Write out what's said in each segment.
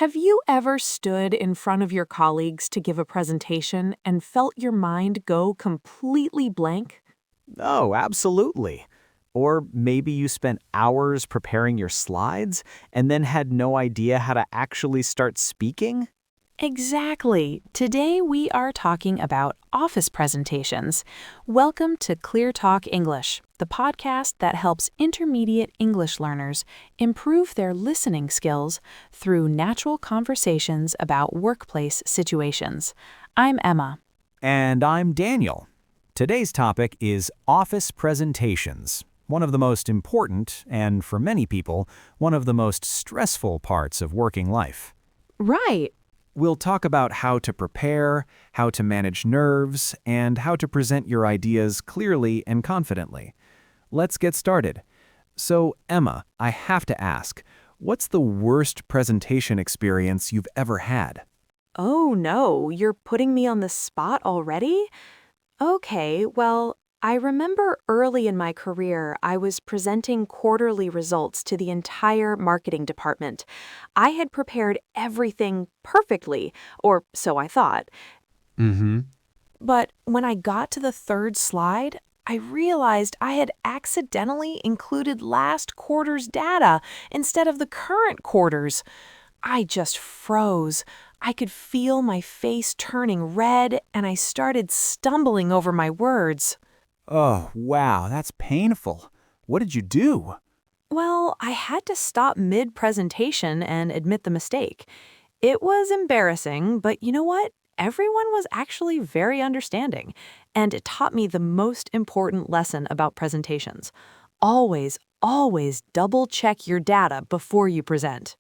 Have you ever stood in front of your colleagues to give a presentation and felt your mind go completely blank? Oh, absolutely. Or maybe you spent hours preparing your slides and then had no idea how to actually start speaking? Exactly. Today we are talking about office presentations. Welcome to ClearTalk English, the podcast that helps intermediate English learners improve their listening skills through natural conversations about workplace situations. I'm Emma. And I'm Daniel. Today's topic is office presentations, one of the most important and, for many people, one of the most stressful parts of working life. Right. We'll talk about how to prepare, how to manage nerves, and how to present your ideas clearly and confidently. Let's get started. So, Emma, I have to ask, what's the worst presentation experience you've ever had? Oh no, you're putting me on the spot already? Okay, well, I remember early in my career, I was presenting quarterly results to the entire marketing department. I had prepared everything perfectly, or so I thought. Mm-hmm. But when I got to the third slide, I realized I had accidentally included last quarter's data instead of the current quarter's. I just froze. I could feel my face turning red, and I started stumbling over my words. Oh, wow, that's painful. What did you do? Well, I had to stop mid-presentation and admit the mistake. It was embarrassing, but you know what? Everyone was actually very understanding, and it taught me the most important lesson about presentations. Always double-check your data before you present.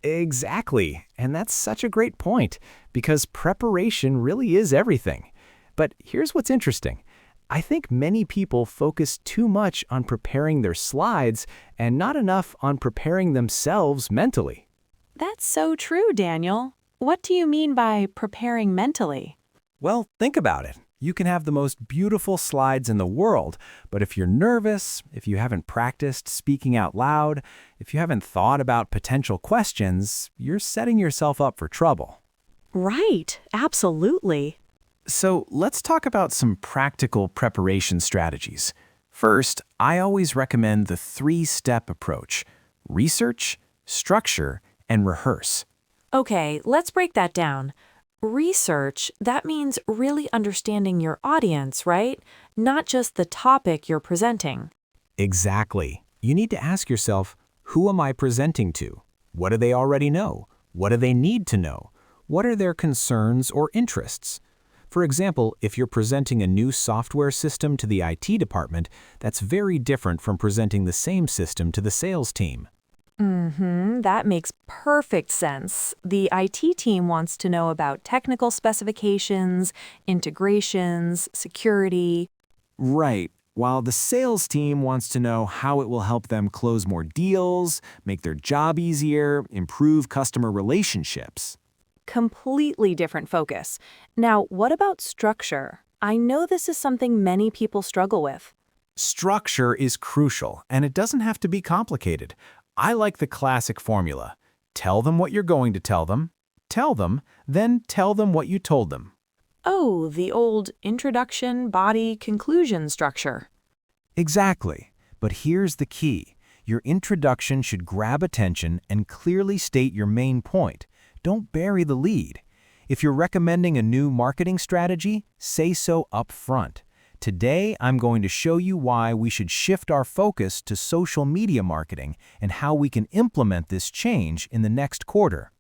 Exactly. And that's such a great point, because preparation really is everything. But here's what's interesting. I think many people focus too much on preparing their slides and not enough on preparing themselves mentally. That's so true, Daniel. What do you mean by preparing mentally? Well, think about it. You can have the most beautiful slides in the world, but if you're nervous, if you haven't practiced speaking out loud, if you haven't thought about potential questions, you're setting yourself up for trouble. Right, absolutely. So let's talk about some practical preparation strategies. First, I always recommend the three-step approach: research, structure, and rehearse. Okay, let's break that down. Research, that means really understanding your audience, right? Not just the topic you're presenting. Exactly. You need to ask yourself, who am I presenting to? What do they already know? What do they need to know? What are their concerns or interests? For example, if you're presenting a new software system to the IT department, that's very different from presenting the same system to the sales team. That makes perfect sense. The IT team wants to know about technical specifications, integrations, security. Right. While the sales team wants to know how it will help them close more deals, make their job easier, improve customer relationships. Completely different focus. Now, what about structure? I know this is something many people struggle with. Structure is crucial, and it doesn't have to be complicated. I like the classic formula. Tell them what you're going to tell them, then tell them what you told them. Oh, the old introduction, body, conclusion structure. Exactly. But here's the key. Your introduction should grab attention and clearly state your main point. Don't bury the lead. If you're recommending a new marketing strategy, say so up front. Today, I'm going to show you why we should shift our focus to social media marketing and how we can implement this change in the next quarter.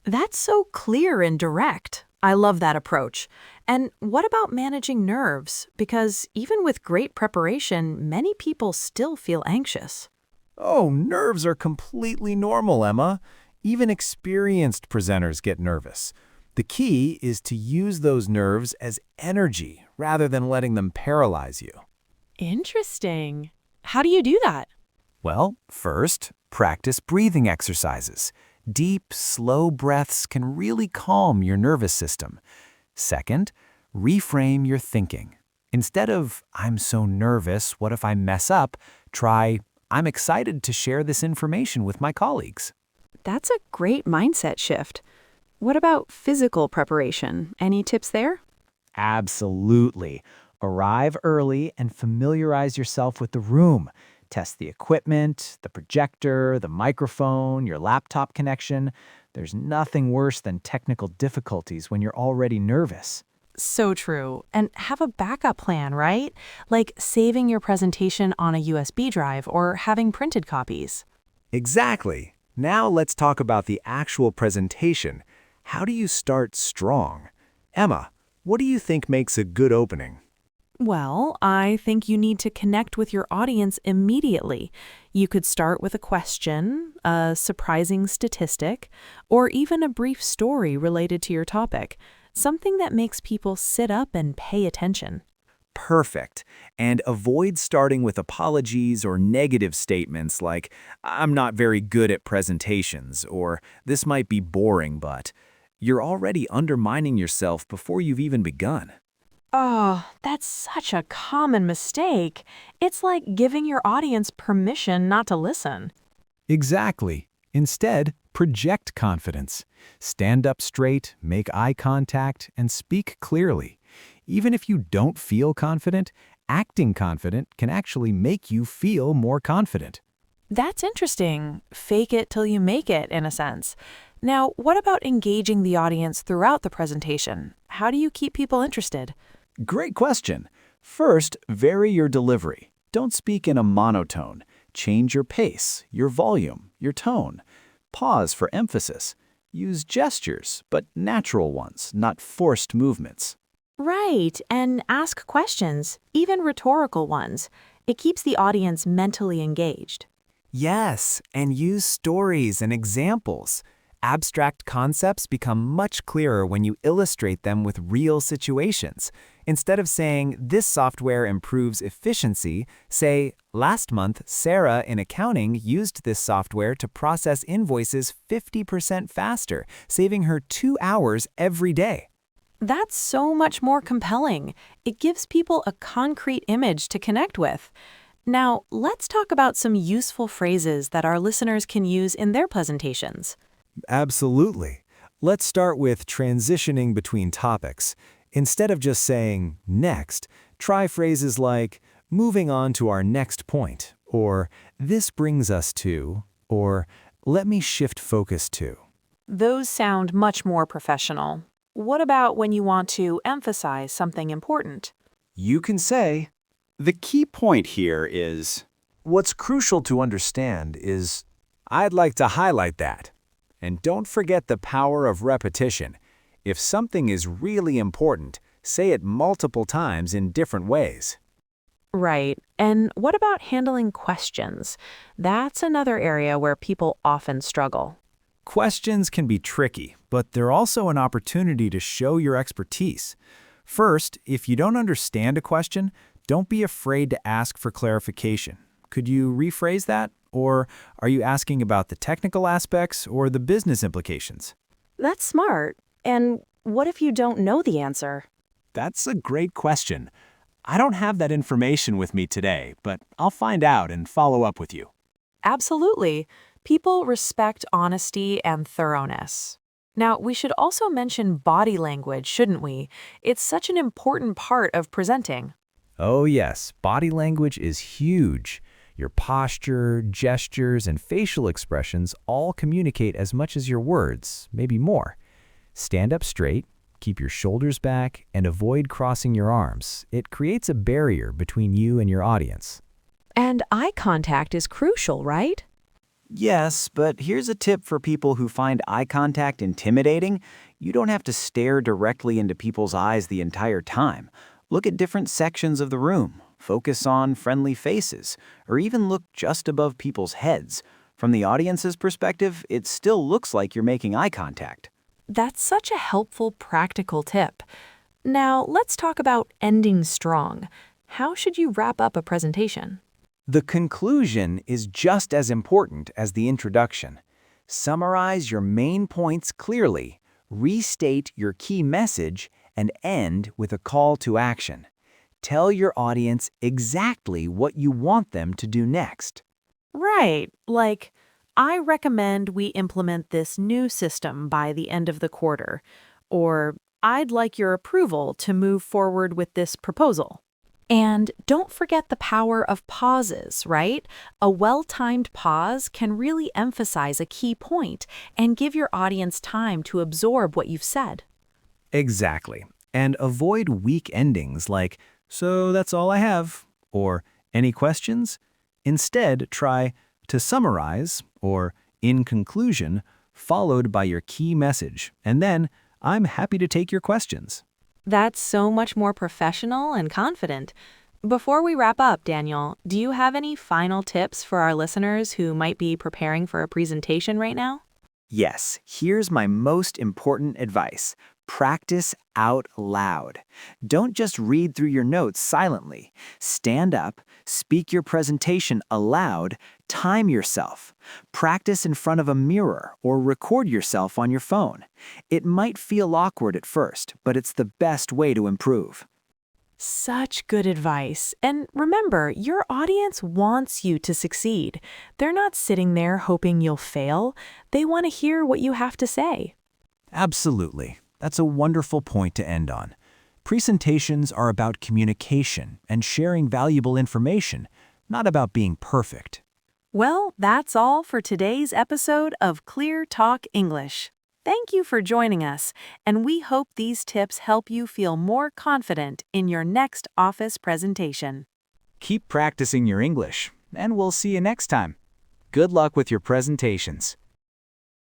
That's so clear and direct. I love that approach. And what about managing nerves? Because even with great preparation, many people still feel anxious. Oh, nerves are completely normal, Emma. Even experienced presenters get nervous. The key is to use those nerves as energy rather than letting them paralyze you. Interesting. How do you do that? Well, first, practice breathing exercises. Deep, slow breaths can really calm your nervous system. Second, reframe your thinking. Instead of, I'm so nervous, what if I mess up, try, I'm excited to share this information with my colleagues. That's a great mindset shift. What about physical preparation? Any tips there? Absolutely. Arrive early and familiarize yourself with the room. Test the equipment, the projector, the microphone, your laptop connection. There's nothing worse than technical difficulties when you're already nervous. So true. And have a backup plan, right? Like saving your presentation on a USB drive or having printed copies. Exactly. Now let's talk about the actual presentation. How do you start strong? Emma, what do you think makes a good opening? Well, I think you need to connect with your audience immediately. You could start with a question, a surprising statistic, or even a brief story related to your topic, something that makes people sit up and pay attention. Perfect. And avoid starting with apologies or negative statements like, I'm not very good at presentations, or this might be boring, but you're already undermining yourself before you've even begun. Oh, that's such a common mistake. It's like giving your audience permission not to listen. Exactly. Instead, project confidence. Stand up straight, make eye contact, and speak clearly. Even if you don't feel confident, acting confident can actually make you feel more confident. That's interesting. Fake it till you make it, in a sense. Now, what about engaging the audience throughout the presentation? How do you keep people interested? Great question. First, vary your delivery. Don't speak in a monotone. Change your pace, your volume, your tone. Pause for emphasis. Use gestures, but natural ones, not forced movements. Right, and ask questions, even rhetorical ones. It keeps the audience mentally engaged. Yes, and use stories and examples. Abstract concepts become much clearer when you illustrate them with real situations. Instead of saying, this software improves efficiency, say, last month, Sarah in accounting used this software to process invoices 50% faster, saving her 2 hours every day. That's so much more compelling. It gives people a concrete image to connect with. Now, let's talk about some useful phrases that our listeners can use in their presentations. Absolutely. Let's start with transitioning between topics. Instead of just saying, next, try phrases like, moving on to our next point, or this brings us to, or let me shift focus to. Those sound much more professional. What about when you want to emphasize something important? You can say, the key point here is, what's crucial to understand is, I'd like to highlight that. And don't forget the power of repetition. If something is really important, say it multiple times in different ways. Right. And what about handling questions? That's another area where people often struggle. Questions can be tricky, but they're also an opportunity to show your expertise. First, if you don't understand a question, don't be afraid to ask for clarification. Could you rephrase that? Or are you asking about the technical aspects or the business implications? That's smart. And what if you don't know the answer? That's a great question. I don't have that information with me today, but I'll find out and follow up with you. Absolutely. People respect honesty and thoroughness. Now, we should also mention body language, shouldn't we? It's such an important part of presenting. Oh yes, body language is huge. Your posture, gestures, and facial expressions all communicate as much as your words, maybe more. Stand up straight, keep your shoulders back, and avoid crossing your arms. It creates a barrier between you and your audience. And eye contact is crucial, right? Yes, but here's a tip for people who find eye contact intimidating. You don't have to stare directly into people's eyes the entire time. Look at different sections of the room. Focus on friendly faces, or even look just above people's heads. From the audience's perspective, it still looks like you're making eye contact. That's such a helpful, practical tip. Now, let's talk about ending strong. How should you wrap up a presentation? The conclusion is just as important as the introduction. Summarize your main points clearly, restate your key message, and end with a call to action. Tell your audience exactly what you want them to do next. Right, like, I recommend we implement this new system by the end of the quarter. Or, I'd like your approval to move forward with this proposal. And don't forget the power of pauses, right? A well timed pause can really emphasize a key point and give your audience time to absorb what you've said. Exactly. And avoid weak endings like, so that's all I have, or any questions? Instead, try to summarize, or in conclusion, followed by your key message, and then I'm happy to take your questions. That's so much more professional and confident. Before we wrap up, Daniel, do you have any final tips for our listeners who might be preparing for a presentation right now? Yes, here's my most important advice. Practice out loud. Don't just read through your notes silently. Stand up, speak your presentation aloud, time yourself. Practice in front of a mirror or record yourself on your phone. It might feel awkward at first, but it's the best way to improve. Such good advice. And remember, your audience wants you to succeed. They're not sitting there hoping you'll fail. They want to hear what you have to say. Absolutely. That's a wonderful point to end on. Presentations are about communication and sharing valuable information, not about being perfect. Well, that's all for today's episode of Clear Talk English. Thank you for joining us, and we hope these tips help you feel more confident in your next office presentation. Keep practicing your English, and we'll see you next time. Good luck with your presentations.